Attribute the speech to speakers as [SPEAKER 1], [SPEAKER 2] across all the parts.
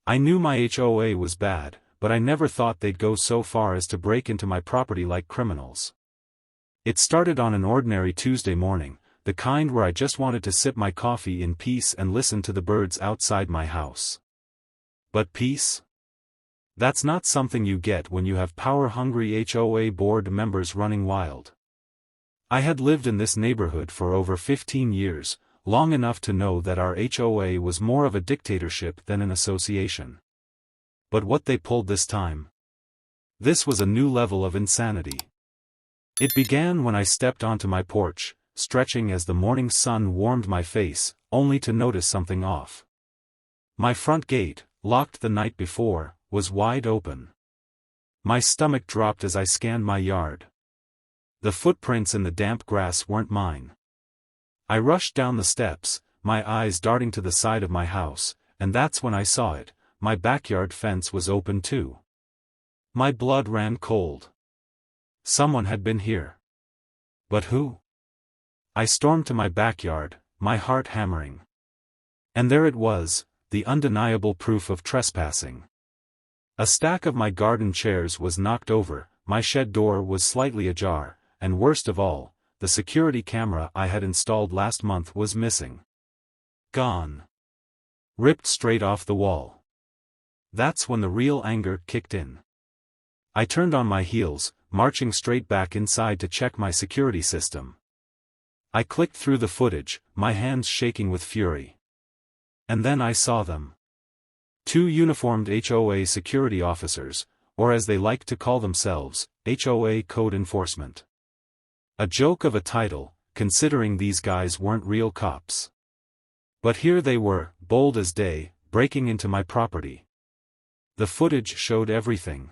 [SPEAKER 1] I knew my HOA was bad, but I never thought they'd go so far as to break into my property like criminals. It started on an ordinary Tuesday morning, the kind where I just wanted to sip my coffee in peace and listen to the birds outside my house. But peace? That's not something you get when you have power-hungry HOA board members running wild. I had lived in this neighborhood for over 15 years, long enough to know that our HOA was more of a dictatorship than an association. But what they pulled this time? This was a new level of insanity. It began when I stepped onto my porch, stretching as the morning sun warmed my face, only to notice something off. My front gate, locked the night before, was wide open. My stomach dropped as I scanned my yard. The footprints in the damp grass weren't mine. I rushed down the steps, my eyes darting to the side of my house, and that's when I saw it. My backyard fence was open too. My blood ran cold. Someone had been here. But who? I stormed to my backyard, my heart hammering. And there it was, the undeniable proof of trespassing. A stack of my garden chairs was knocked over, my shed door was slightly ajar, and worst of all, the security camera I had installed last month was missing. Gone. Ripped straight off the wall. That's when the real anger kicked in. I turned on my heels, marching straight back inside to check my security system. I clicked through the footage, my hands shaking with fury. And then I saw them. Two uniformed HOA security officers, or as they like to call themselves, HOA code enforcement. A joke of a title, considering these guys weren't real cops. But here they were, bold as day, breaking into my property. The footage showed everything.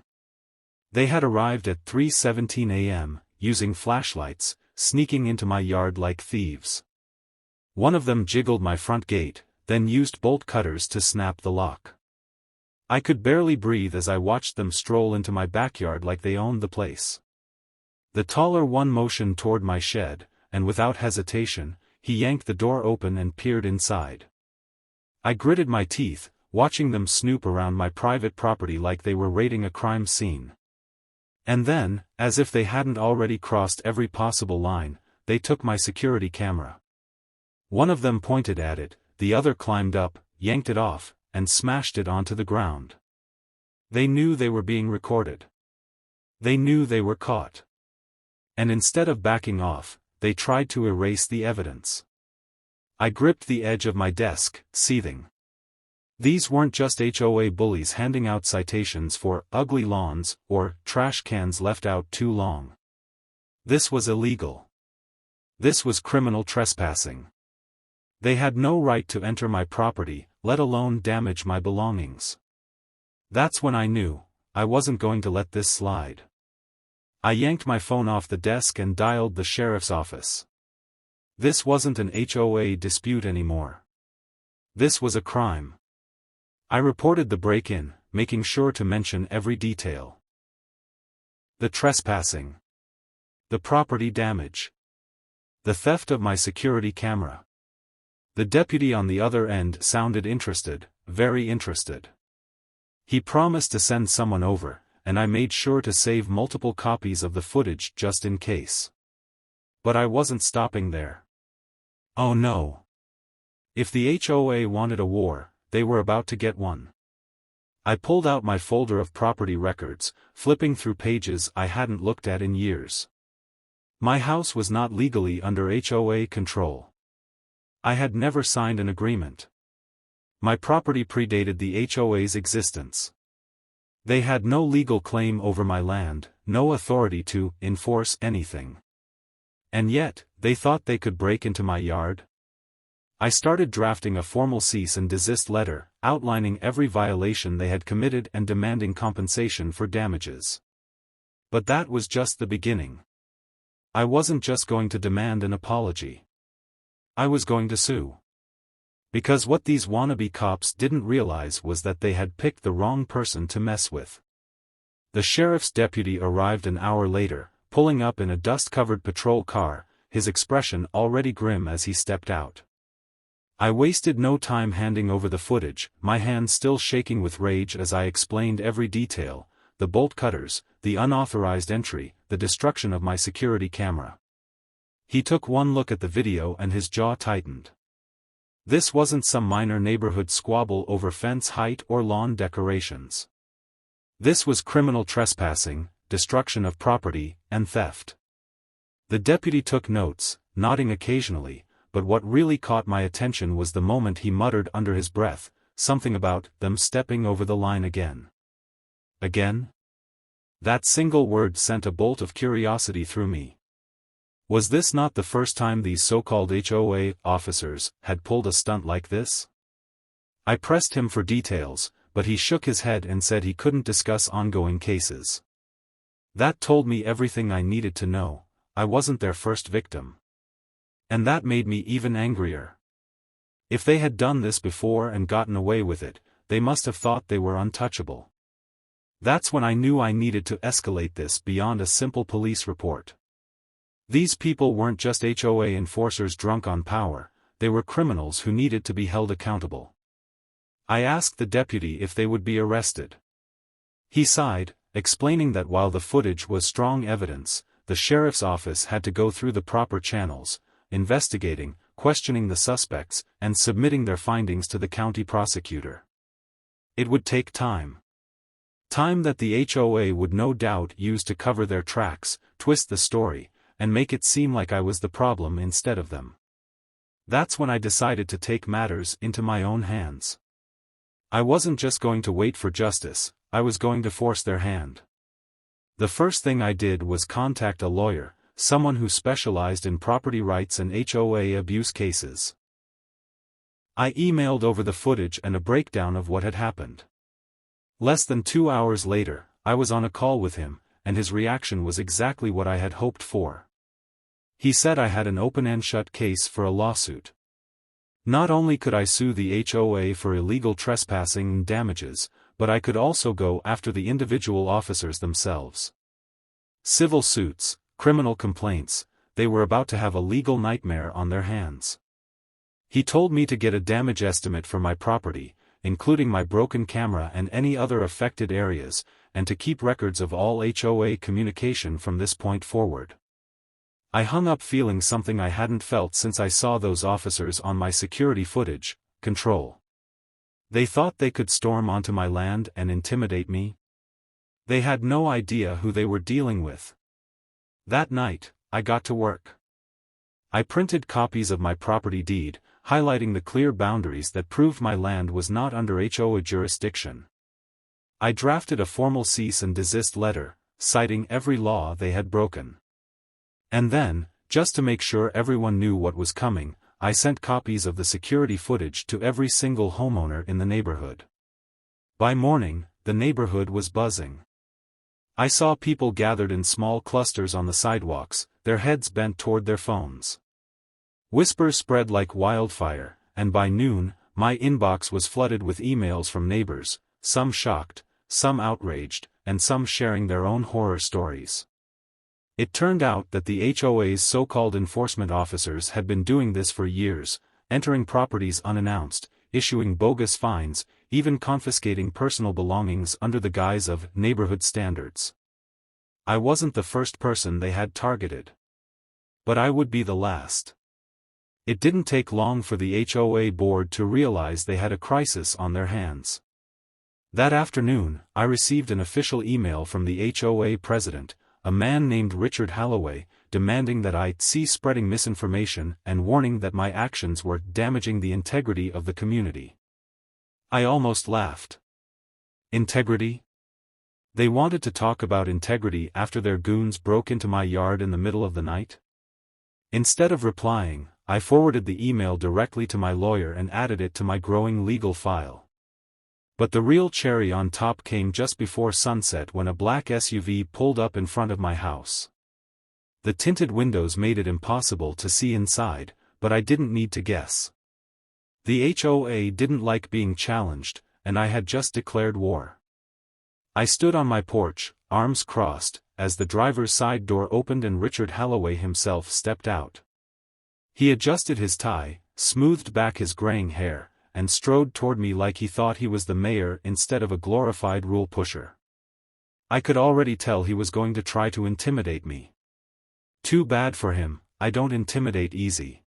[SPEAKER 1] They had arrived at 3:17 a.m., using flashlights, sneaking into my yard like thieves. One of them jiggled my front gate, then used bolt cutters to snap the lock. I could barely breathe as I watched them stroll into my backyard like they owned the place. The taller one motioned toward my shed, and without hesitation, he yanked the door open and peered inside. I gritted my teeth, watching them snoop around my private property like they were raiding a crime scene. And then, as if they hadn't already crossed every possible line, they took my security camera. One of them pointed at it, the other climbed up, yanked it off, and smashed it onto the ground. They knew they were being recorded. They knew they were caught. And instead of backing off, they tried to erase the evidence. I gripped the edge of my desk, seething. These weren't just HOA bullies handing out citations for ugly lawns or trash cans left out too long. This was illegal. This was criminal trespassing. They had no right to enter my property, let alone damage my belongings. That's when I knew, I wasn't going to let this slide. I yanked my phone off the desk and dialed the sheriff's office. This wasn't an HOA dispute anymore. This was a crime. I reported the break-in, making sure to mention every detail. The trespassing. The property damage. The theft of my security camera. The deputy on the other end sounded interested, very interested. He promised to send someone over, and I made sure to save multiple copies of the footage just in case. But I wasn't stopping there. Oh no. If the HOA wanted a war, they were about to get one. I pulled out my folder of property records, flipping through pages I hadn't looked at in years. My house was not legally under HOA control. I had never signed an agreement. My property predated the HOA's existence. They had no legal claim over my land, no authority to enforce anything. And yet, they thought they could break into my yard? I started drafting a formal cease and desist letter, outlining every violation they had committed and demanding compensation for damages. But that was just the beginning. I wasn't just going to demand an apology. I was going to sue. Because what these wannabe cops didn't realize was that they had picked the wrong person to mess with. The sheriff's deputy arrived an hour later, pulling up in a dust-covered patrol car, his expression already grim as he stepped out. I wasted no time handing over the footage, my hands still shaking with rage as I explained every detail: the bolt cutters, the unauthorized entry, the destruction of my security camera. He took one look at the video and his jaw tightened. This wasn't some minor neighborhood squabble over fence height or lawn decorations. This was criminal trespassing, destruction of property, and theft. The deputy took notes, nodding occasionally, but what really caught my attention was the moment he muttered under his breath, something about them stepping over the line again. Again? That single word sent a bolt of curiosity through me. Was this not the first time these so-called HOA officers had pulled a stunt like this? I pressed him for details, but he shook his head and said he couldn't discuss ongoing cases. That told me everything I needed to know. I wasn't their first victim. And that made me even angrier. If they had done this before and gotten away with it, they must have thought they were untouchable. That's when I knew I needed to escalate this beyond a simple police report. These people weren't just HOA enforcers drunk on power, they were criminals who needed to be held accountable. I asked the deputy if they would be arrested. He sighed, explaining that while the footage was strong evidence, the sheriff's office had to go through the proper channels, investigating, questioning the suspects, and submitting their findings to the county prosecutor. It would take time. Time that the HOA would no doubt use to cover their tracks, twist the story, and make it seem like I was the problem instead of them. That's when I decided to take matters into my own hands. I wasn't just going to wait for justice, I was going to force their hand. The first thing I did was contact a lawyer, someone who specialized in property rights and HOA abuse cases. I emailed over the footage and a breakdown of what had happened. Less than 2 hours later, I was on a call with him, and his reaction was exactly what I had hoped for. He said I had an open-and-shut case for a lawsuit. Not only could I sue the HOA for illegal trespassing and damages, but I could also go after the individual officers themselves. Civil suits, criminal complaints, they were about to have a legal nightmare on their hands. He told me to get a damage estimate for my property, including my broken camera and any other affected areas, and to keep records of all HOA communication from this point forward. I hung up feeling something I hadn't felt since I saw those officers on my security footage: control. They thought they could storm onto my land and intimidate me. They had no idea who they were dealing with. That night, I got to work. I printed copies of my property deed, highlighting the clear boundaries that proved my land was not under HOA jurisdiction. I drafted a formal cease and desist letter, citing every law they had broken. And then, just to make sure everyone knew what was coming, I sent copies of the security footage to every single homeowner in the neighborhood. By morning, the neighborhood was buzzing. I saw people gathered in small clusters on the sidewalks, their heads bent toward their phones. Whispers spread like wildfire, and by noon, my inbox was flooded with emails from neighbors, some shocked, some outraged, and some sharing their own horror stories. It turned out that the HOA's so-called enforcement officers had been doing this for years, entering properties unannounced, issuing bogus fines, even confiscating personal belongings under the guise of neighborhood standards. I wasn't the first person they had targeted. But I would be the last. It didn't take long for the HOA board to realize they had a crisis on their hands. That afternoon, I received an official email from the HOA president, a man named Richard Holloway, demanding that I cease spreading misinformation and warning that my actions were damaging the integrity of the community. I almost laughed. Integrity? They wanted to talk about integrity after their goons broke into my yard in the middle of the night? Instead of replying, I forwarded the email directly to my lawyer and added it to my growing legal file. But the real cherry on top came just before sunset when a black SUV pulled up in front of my house. The tinted windows made it impossible to see inside, but I didn't need to guess. The HOA didn't like being challenged, and I had just declared war. I stood on my porch, arms crossed, as the driver's side door opened and Richard Holloway himself stepped out. He adjusted his tie, smoothed back his graying hair, and strode toward me like he thought he was the mayor instead of a glorified rule pusher. I could already tell he was going to try to intimidate me. Too bad for him, I don't intimidate easy.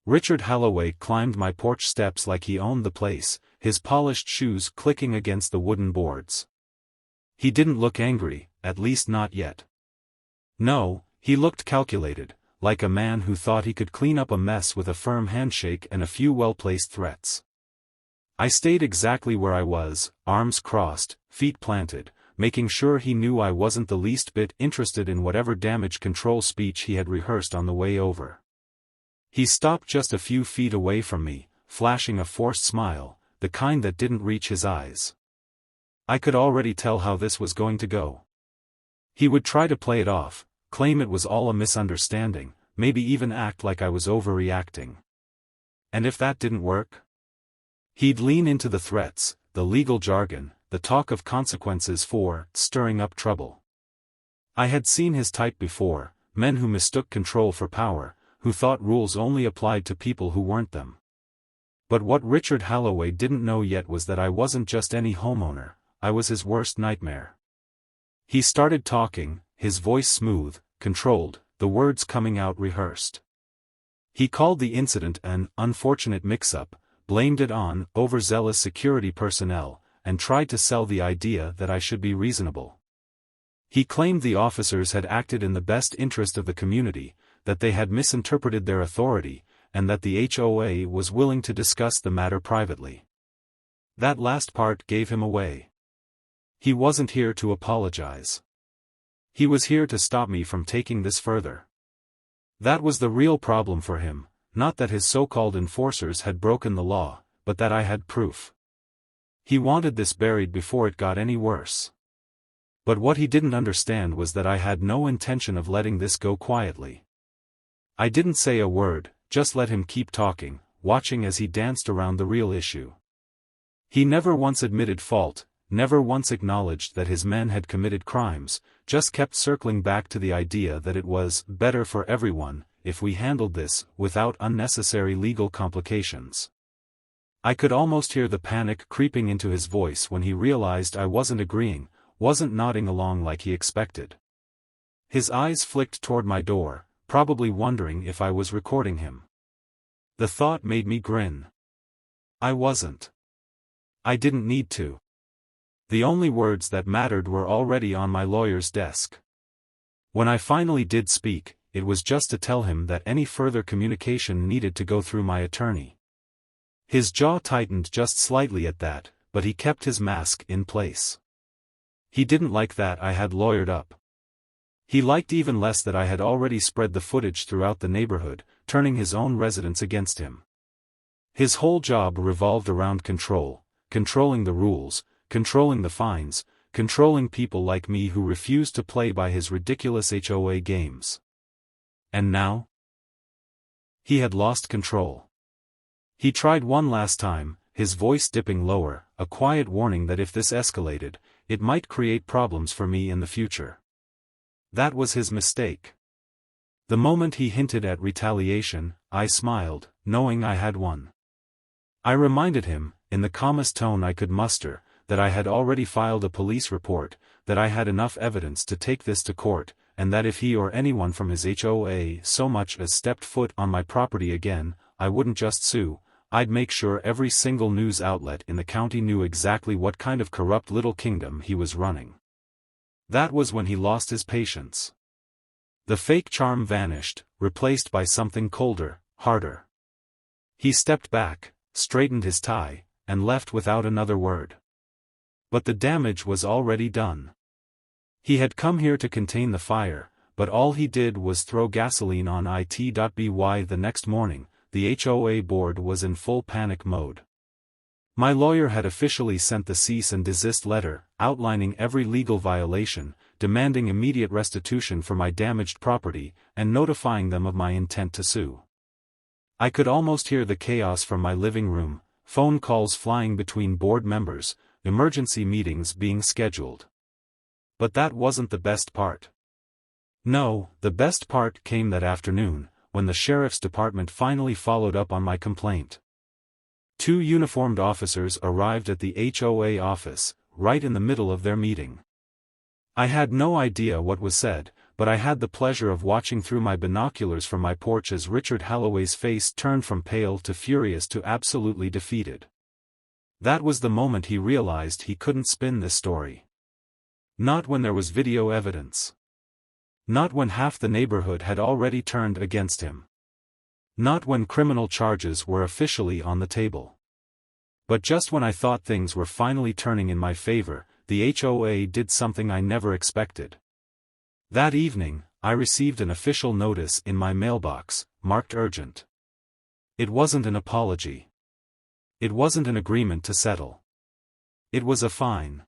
[SPEAKER 1] Richard Holloway climbed my porch steps like he owned the place, his polished shoes clicking against the wooden boards. He didn't look angry, at least not yet. No, he looked calculated, like a man who thought he could clean up a mess with a firm handshake and a few well-placed threats. I stayed exactly where I was, arms crossed, feet planted, making sure he knew I wasn't the least bit interested in whatever damage control speech he had rehearsed on the way over. He stopped just a few feet away from me, flashing a forced smile, the kind that didn't reach his eyes. I could already tell how this was going to go. He would try to play it off, claim it was all a misunderstanding, maybe even act like I was overreacting. And if that didn't work? He'd lean into the threats, the legal jargon, the talk of consequences for stirring up trouble. I had seen his type before, men who mistook control for power, who thought rules only applied to people who weren't them. But what Richard Holloway didn't know yet was that I wasn't just any homeowner, I was his worst nightmare. He started talking, his voice smooth, controlled, the words coming out rehearsed. He called the incident an unfortunate mix-up, blamed it on overzealous security personnel, and tried to sell the idea that I should be reasonable. He claimed the officers had acted in the best interest of the community, that they had misinterpreted their authority, and that the HOA was willing to discuss the matter privately. That last part gave him away. He wasn't here to apologize. He was here to stop me from taking this further. That was the real problem for him, not that his so-called enforcers had broken the law, but that I had proof. He wanted this buried before it got any worse. But what he didn't understand was that I had no intention of letting this go quietly. I didn't say a word, just let him keep talking, watching as he danced around the real issue. He never once admitted fault, never once acknowledged that his men had committed crimes, just kept circling back to the idea that it was better for everyone if we handled this without unnecessary legal complications. I could almost hear the panic creeping into his voice when he realized I wasn't agreeing, wasn't nodding along like he expected. His eyes flicked toward my door, probably wondering if I was recording him. The thought made me grin. I wasn't. I didn't need to. The only words that mattered were already on my lawyer's desk. When I finally did speak, it was just to tell him that any further communication needed to go through my attorney. His jaw tightened just slightly at that, but he kept his mask in place. He didn't like that I had lawyered up. He liked even less that I had already spread the footage throughout the neighborhood, turning his own residents against him. His whole job revolved around control, controlling the rules, controlling the fines, controlling people like me who refused to play by his ridiculous HOA games. And now? He had lost control. He tried one last time, his voice dipping lower, a quiet warning that if this escalated, it might create problems for me in the future. That was his mistake. The moment he hinted at retaliation, I smiled, knowing I had won. I reminded him, in the calmest tone I could muster, that I had already filed a police report, that I had enough evidence to take this to court, and that if he or anyone from his HOA so much as stepped foot on my property again, I wouldn't just sue, I'd make sure every single news outlet in the county knew exactly what kind of corrupt little kingdom he was running. That was when he lost his patience. The fake charm vanished, replaced by something colder, harder. He stepped back, straightened his tie, and left without another word. But the damage was already done. He had come here to contain the fire, but all he did was throw gasoline on it. The next morning, the HOA board was in full panic mode. My lawyer had officially sent the cease and desist letter, outlining every legal violation, demanding immediate restitution for my damaged property, and notifying them of my intent to sue. I could almost hear the chaos from my living room, phone calls flying between board members, emergency meetings being scheduled. But that wasn't the best part. No, the best part came that afternoon, when the sheriff's department finally followed up on my complaint. 2 uniformed officers arrived at the HOA office, right in the middle of their meeting. I had no idea what was said, but I had the pleasure of watching through my binoculars from my porch as Richard Halloway's face turned from pale to furious to absolutely defeated. That was the moment he realized he couldn't spin this story. Not when there was video evidence. Not when half the neighborhood had already turned against him. Not when criminal charges were officially on the table. But just when I thought things were finally turning in my favor, the HOA did something I never expected. That evening, I received an official notice in my mailbox, marked urgent. It wasn't an apology. It wasn't an agreement to settle. It was a fine.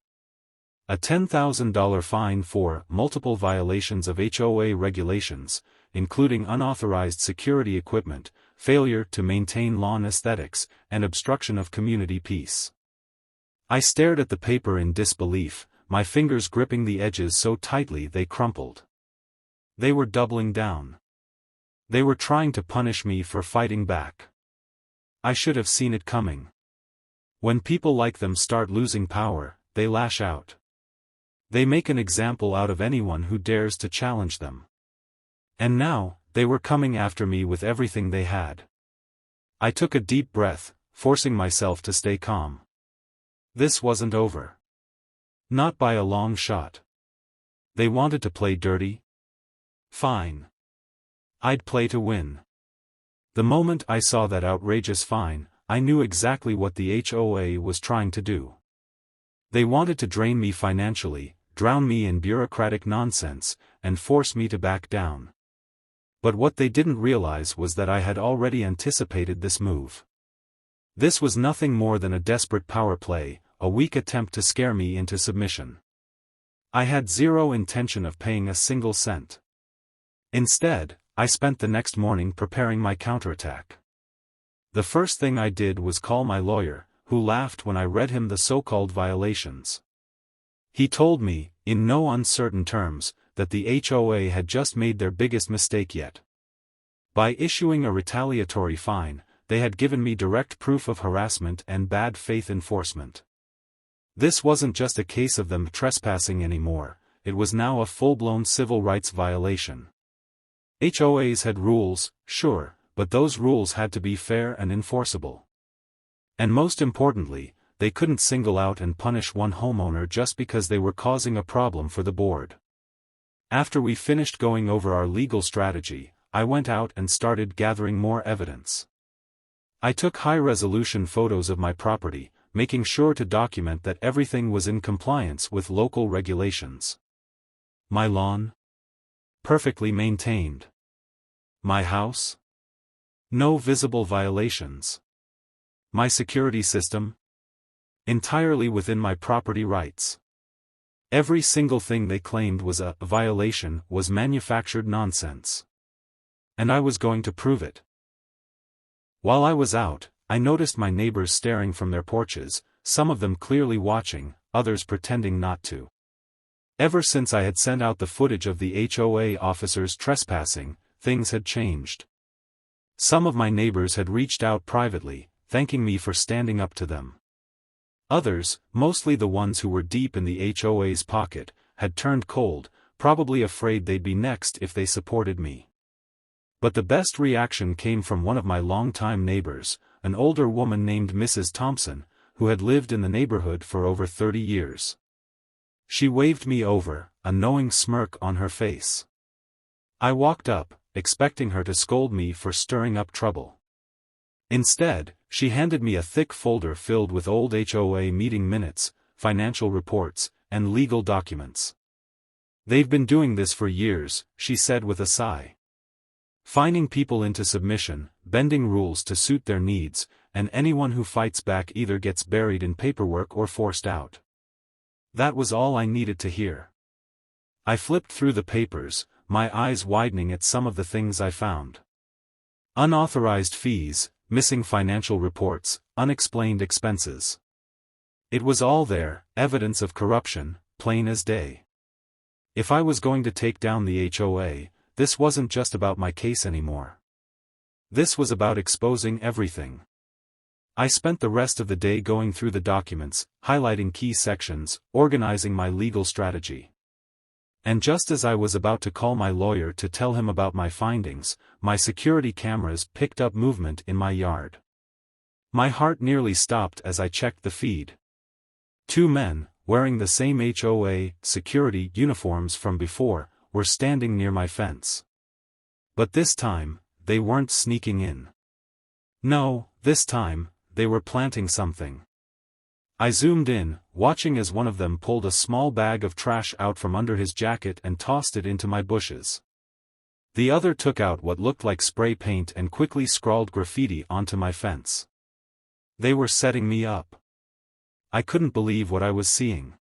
[SPEAKER 1] A $10,000 fine for multiple violations of HOA regulations, including unauthorized security equipment, failure to maintain lawn aesthetics, and obstruction of community peace. I stared at the paper in disbelief, my fingers gripping the edges so tightly they crumpled. They were doubling down. They were trying to punish me for fighting back. I should have seen it coming. When people like them start losing power, they lash out. They make an example out of anyone who dares to challenge them. And now, they were coming after me with everything they had. I took a deep breath, forcing myself to stay calm. This wasn't over. Not by a long shot. They wanted to play dirty? Fine. I'd play to win. The moment I saw that outrageous fine, I knew exactly what the HOA was trying to do. They wanted to drain me financially, drown me in bureaucratic nonsense, and force me to back down. But what they didn't realize was that I had already anticipated this move. This was nothing more than a desperate power play, a weak attempt to scare me into submission. I had zero intention of paying a single cent. Instead, I spent the next morning preparing my counterattack. The first thing I did was call my lawyer, who laughed when I read him the so-called violations. He told me, in no uncertain terms, that the HOA had just made their biggest mistake yet. By issuing a retaliatory fine, they had given me direct proof of harassment and bad faith enforcement. This wasn't just a case of them trespassing anymore, it was now a full-blown civil rights violation. HOAs had rules, sure, but those rules had to be fair and enforceable. And most importantly, they couldn't single out and punish one homeowner just because they were causing a problem for the board. After we finished going over our legal strategy, I went out and started gathering more evidence. I took high-resolution photos of my property, making sure to document that everything was in compliance with local regulations. My lawn? Perfectly maintained. My house? No visible violations. My security system? Entirely within my property rights. Every single thing they claimed was a violation was manufactured nonsense. And I was going to prove it. While I was out, I noticed my neighbors staring from their porches, some of them clearly watching, others pretending not to. Ever since I had sent out the footage of the HOA officers trespassing, things had changed. Some of my neighbors had reached out privately, thanking me for standing up to them. Others, mostly the ones who were deep in the HOA's pocket, had turned cold, probably afraid they'd be next if they supported me. But the best reaction came from one of my longtime neighbors, an older woman named Mrs. Thompson, who had lived in the neighborhood for over 30 years. She waved me over, a knowing smirk on her face. I walked up, expecting her to scold me for stirring up trouble. Instead, she handed me a thick folder filled with old HOA meeting minutes, financial reports, and legal documents. "They've been doing this for years," she said with a sigh. "Fining people into submission, bending rules to suit their needs, and anyone who fights back either gets buried in paperwork or forced out." That was all I needed to hear. I flipped through the papers, my eyes widening at some of the things I found. Unauthorized fees, missing financial reports, unexplained expenses. It was all there, evidence of corruption, plain as day. If I was going to take down the HOA, this wasn't just about my case anymore. This was about exposing everything. I spent the rest of the day going through the documents, highlighting key sections, organizing my legal strategy. And just as I was about to call my lawyer to tell him about my findings, my security cameras picked up movement in my yard. My heart nearly stopped as I checked the feed. 2 men, wearing the same HOA security uniforms from before, were standing near my fence. But this time, they weren't sneaking in. No, this time, they were planting something. I zoomed in, watching as one of them pulled a small bag of trash out from under his jacket and tossed it into my bushes. The other took out what looked like spray paint and quickly scrawled graffiti onto my fence. They were setting me up. I couldn't believe what I was seeing.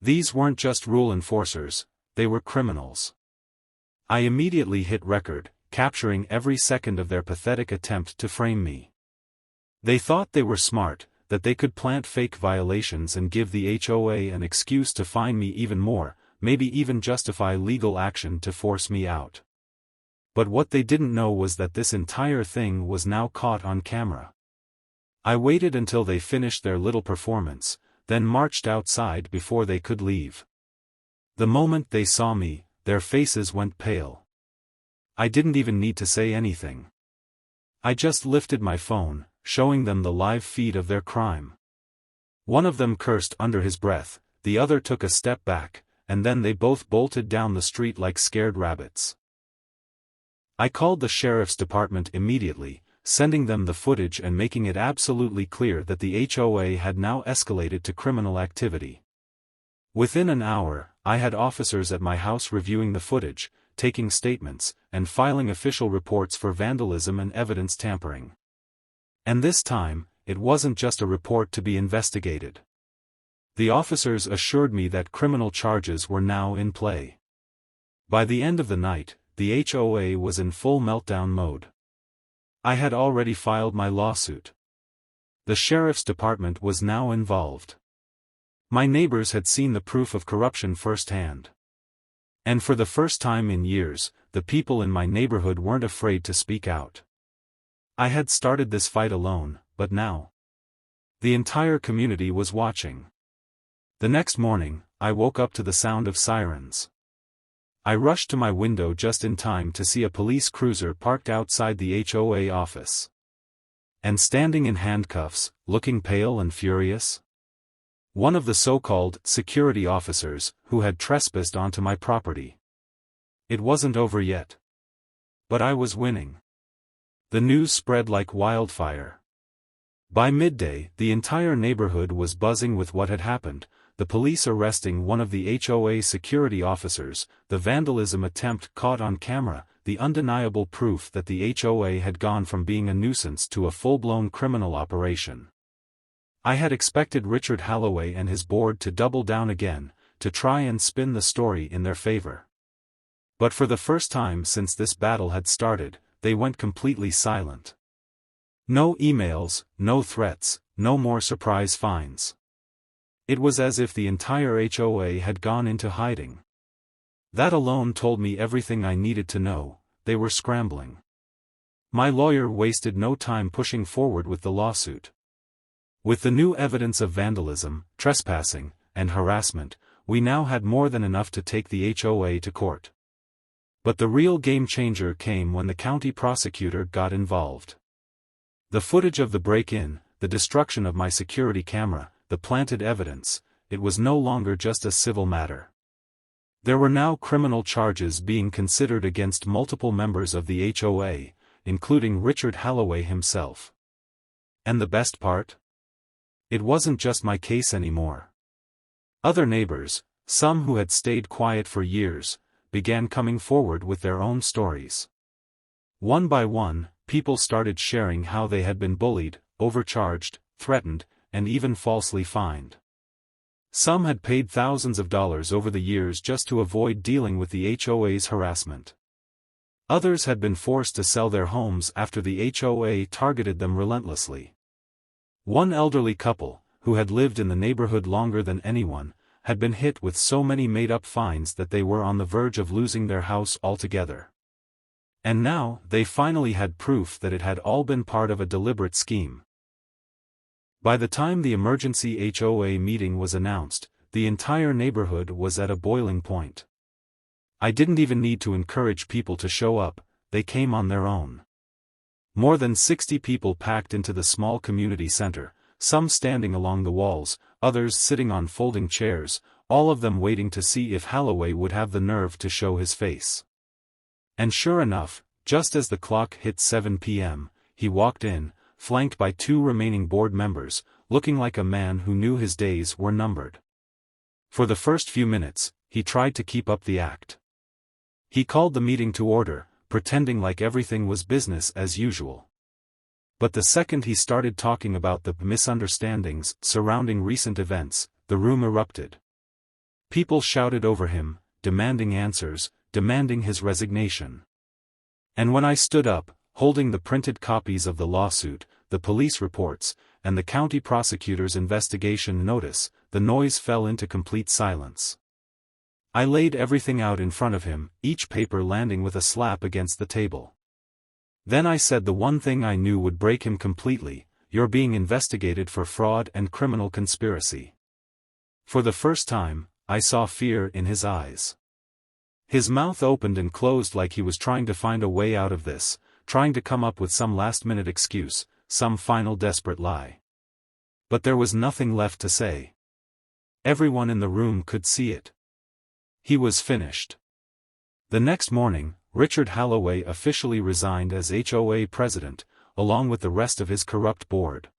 [SPEAKER 1] These weren't just rule enforcers, they were criminals. I immediately hit record, capturing every second of their pathetic attempt to frame me. They thought they were smart, that they could plant fake violations and give the HOA an excuse to fine me even more, maybe even justify legal action to force me out. But what they didn't know was that this entire thing was now caught on camera. I waited until they finished their little performance, then marched outside before they could leave. The moment they saw me, their faces went pale. I didn't even need to say anything. I just lifted my phone, showing them the live feed of their crime. One of them cursed under his breath, the other took a step back, and then they both bolted down the street like scared rabbits. I called the sheriff's department immediately, sending them the footage and making it absolutely clear that the HOA had now escalated to criminal activity. Within an hour, I had officers at my house reviewing the footage, taking statements, and filing official reports for vandalism and evidence tampering. And this time, it wasn't just a report to be investigated. The officers assured me that criminal charges were now in play. By the end of the night, the HOA was in full meltdown mode. I had already filed my lawsuit. The sheriff's department was now involved. My neighbors had seen the proof of corruption firsthand. And for the first time in years, the people in my neighborhood weren't afraid to speak out. I had started this fight alone, but now the entire community was watching. The next morning, I woke up to the sound of sirens. I rushed to my window just in time to see a police cruiser parked outside the HOA office. And standing in handcuffs, looking pale and furious, one of the so-called security officers who had trespassed onto my property. It wasn't over yet. But I was winning. The news spread like wildfire. By midday, the entire neighborhood was buzzing with what had happened, the police arresting one of the HOA security officers, the vandalism attempt caught on camera, the undeniable proof that the HOA had gone from being a nuisance to a full-blown criminal operation. I had expected Richard Holloway and his board to double down again, to try and spin the story in their favor. But for the first time since this battle had started, they went completely silent. No emails, no threats, no more surprise fines. It was as if the entire HOA had gone into hiding. That alone told me everything I needed to know. They were scrambling. My lawyer wasted no time pushing forward with the lawsuit. With the new evidence of vandalism, trespassing, and harassment, we now had more than enough to take the HOA to court. But the real game-changer came when the county prosecutor got involved. The footage of the break-in, the destruction of my security camera, the planted evidence, it was no longer just a civil matter. There were now criminal charges being considered against multiple members of the HOA, including Richard Holloway himself. And the best part? It wasn't just my case anymore. Other neighbors, some who had stayed quiet for years, began coming forward with their own stories. One by one, people started sharing how they had been bullied, overcharged, threatened, and even falsely fined. Some had paid thousands of dollars over the years just to avoid dealing with the HOA's harassment. Others had been forced to sell their homes after the HOA targeted them relentlessly. One elderly couple, who had lived in the neighborhood longer than anyone, had been hit with so many made-up fines that they were on the verge of losing their house altogether. And now, they finally had proof that it had all been part of a deliberate scheme. By the time the emergency HOA meeting was announced, the entire neighborhood was at a boiling point. I didn't even need to encourage people to show up, they came on their own. More than 60 people packed into the small community center, some standing along the walls, others sitting on folding chairs, all of them waiting to see if Holloway would have the nerve to show his face. And sure enough, just as the clock hit 7 p.m., he walked in, flanked by 2 remaining board members, looking like a man who knew his days were numbered. For the first few minutes, he tried to keep up the act. He called the meeting to order, pretending like everything was business as usual. But the second he started talking about the misunderstandings surrounding recent events, the room erupted. People shouted over him, demanding answers, demanding his resignation. And when I stood up, holding the printed copies of the lawsuit, the police reports, and the county prosecutor's investigation notice, the noise fell into complete silence. I laid everything out in front of him, each paper landing with a slap against the table. Then I said the one thing I knew would break him completely: "You're being investigated for fraud and criminal conspiracy." For the first time, I saw fear in his eyes. His mouth opened and closed like he was trying to find a way out of this, trying to come up with some last-minute excuse, some final desperate lie. But there was nothing left to say. Everyone in the room could see it. He was finished. The next morning, Richard Holloway officially resigned as HOA president, along with the rest of his corrupt board.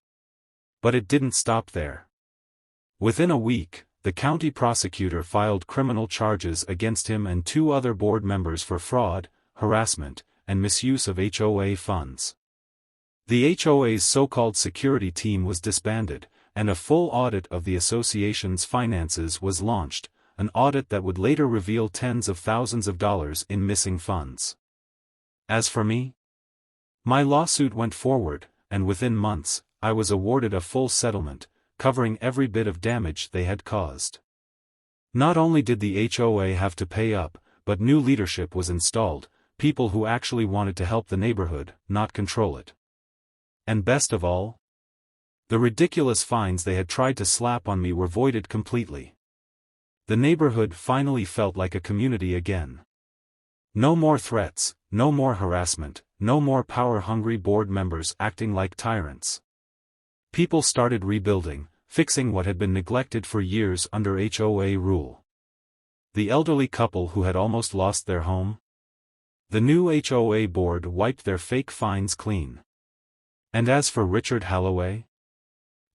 [SPEAKER 1] But it didn't stop there. Within a week, the county prosecutor filed criminal charges against him and 2 other board members for fraud, harassment, and misuse of HOA funds. The HOA's so-called security team was disbanded, and a full audit of the association's finances was launched, an audit that would later reveal tens of thousands of dollars in missing funds. As for me, my lawsuit went forward, and within months, I was awarded a full settlement, covering every bit of damage they had caused. Not only did the HOA have to pay up, but new leadership was installed, people who actually wanted to help the neighborhood, not control it. And best of all, the ridiculous fines they had tried to slap on me were voided completely. The neighborhood finally felt like a community again. No more threats, no more harassment, no more power-hungry board members acting like tyrants. People started rebuilding, fixing what had been neglected for years under HOA rule. The elderly couple who had almost lost their home? The new HOA board wiped their fake fines clean. And as for Richard Holloway?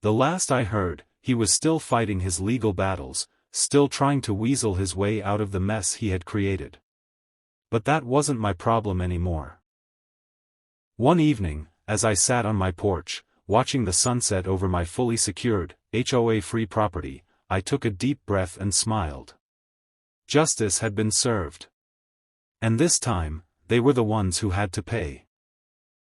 [SPEAKER 1] The last I heard, he was still fighting his legal battles, still trying to weasel his way out of the mess he had created. But that wasn't my problem anymore. One evening, as I sat on my porch, watching the sunset over my fully secured, HOA-free property, I took a deep breath and smiled. Justice had been served. And this time, they were the ones who had to pay.